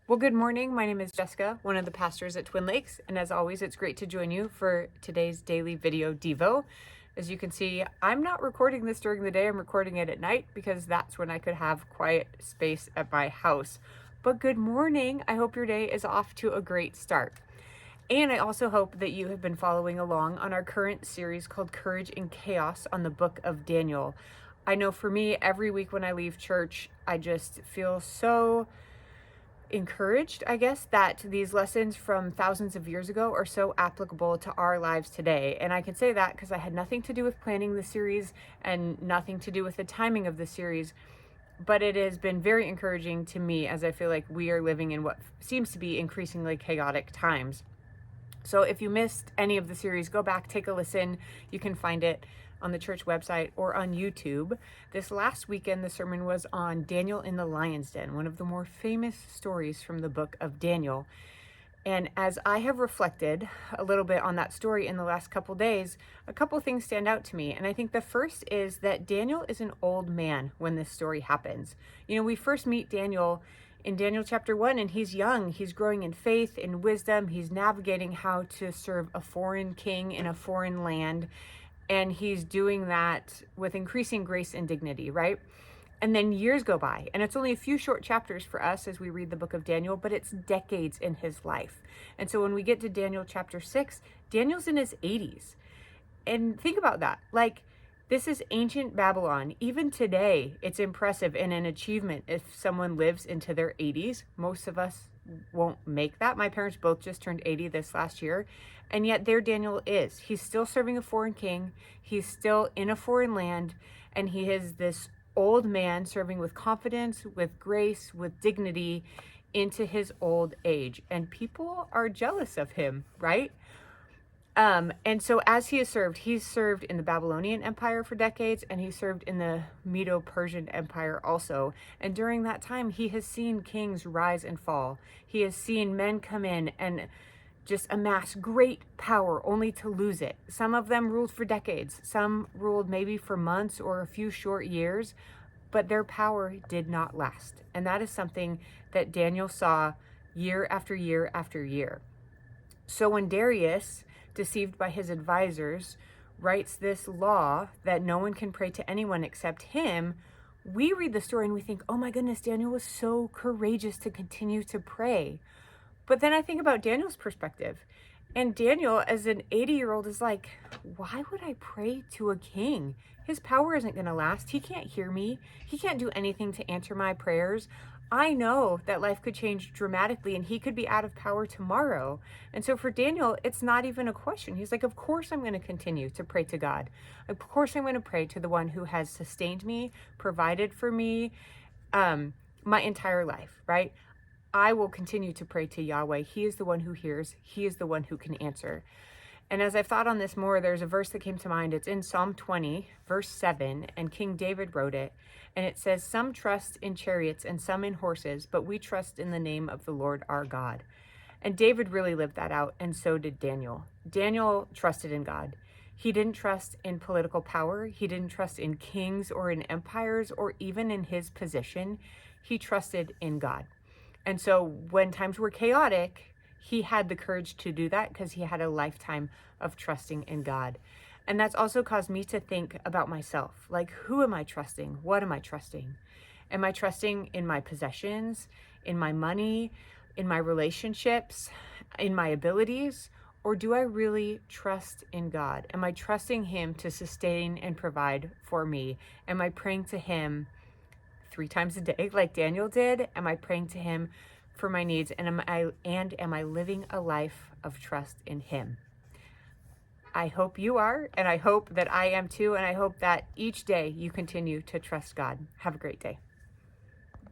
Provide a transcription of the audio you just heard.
Well, good morning. My name is Jessica, one of the pastors at Twin Lakes, and as always, it's great to join you for today's daily video Devo. As you can see, I'm not recording this during the day, I'm recording it at night because that's when I could have quiet space at my house. But good morning. I hope your day is off to a great start. And I also hope that you have been following along on our current series called Courage in Chaos on the book of Daniel. I know for me, every week when I leave church, I just feel so encouraged, I guess, that these lessons from thousands of years ago are so applicable to our lives today. And I can say that because I had nothing to do with planning the series and nothing to do with the timing of the series. But it has been very encouraging to me as I feel like we are living in what seems to be increasingly chaotic times. So if you missed any of the series, go back, take a listen. You can find it on the church website or on YouTube. This last weekend, the sermon was on Daniel in the lion's den, one of the more famous stories from the book of Daniel. And as I have reflected a little bit on that story in the last couple days, a couple things stand out to me. And I think the first is that Daniel is an old man when this story happens. You know, we first meet Daniel in Daniel chapter 1, and he's young. He's growing in faith, in wisdom. He's navigating how to serve a foreign king in a foreign land. And he's doing that with increasing grace and dignity, right? And then years go by, and it's only a few short chapters for us as we read the book of Daniel, but it's decades in his life. And so when we get to Daniel chapter 6, Daniel's in his 80s. And think about that. Like, this is ancient Babylon. Even today, it's impressive and an achievement if someone lives into their 80s. Most of us won't make that. My parents both just turned 80 this last year. And yet there Daniel is. He's still serving a foreign king. He's still in a foreign land. And he is this old man serving with confidence, with grace, with dignity into his old age. And people are jealous of him, right? And so as he has served, he's served in the Babylonian Empire for decades, and he served in the Medo-Persian Empire also. And during that time, he has seen kings rise and fall. He has seen men come in and just amass great power only to lose it. Some of them ruled for decades. Some ruled maybe for months or a few short years, but their power did not last. And that is something that Daniel saw year after year after year. So when Darius, deceived by his advisors, writes this law that no one can pray to anyone except him, we read the story and we think, oh my goodness, Daniel was so courageous to continue to pray. But then I think about Daniel's perspective. And Daniel, as an 80-year-old, is like, why would I pray to a king? His power isn't going to last. He can't hear me. He can't do anything to answer my prayers. I know that life could change dramatically and he could be out of power tomorrow. And so for Daniel, it's not even a question. He's like, of course I'm going to continue to pray to God. Of course I'm going to pray to the one who has sustained me, provided for me, my entire life, right? I will continue to pray to Yahweh. He is the one who hears. He is the one who can answer. And as I've thought on this more, there's a verse that came to mind. It's in Psalm 20, verse 7, and King David wrote it. And it says, some trust in chariots and some in horses, but we trust in the name of the Lord our God. And David really lived that out, and so did Daniel. Daniel trusted in God. He didn't trust in political power. He didn't trust in kings or in empires or even in his position. He trusted in God. And so when times were chaotic, he had the courage to do that because he had a lifetime of trusting in God. And that's also caused me to think about myself. Like, who am I trusting? What am I trusting? Am I trusting in my possessions, in my money, in my relationships, in my abilities? Or do I really trust in God? Am I trusting him to sustain and provide for me? Am I praying to him 3 times a day like Daniel did? Am I praying to him for my needs? And am I living a life of trust in him? I hope you are, and I hope that I am too, and I hope that each day you continue to trust God. Have a great day.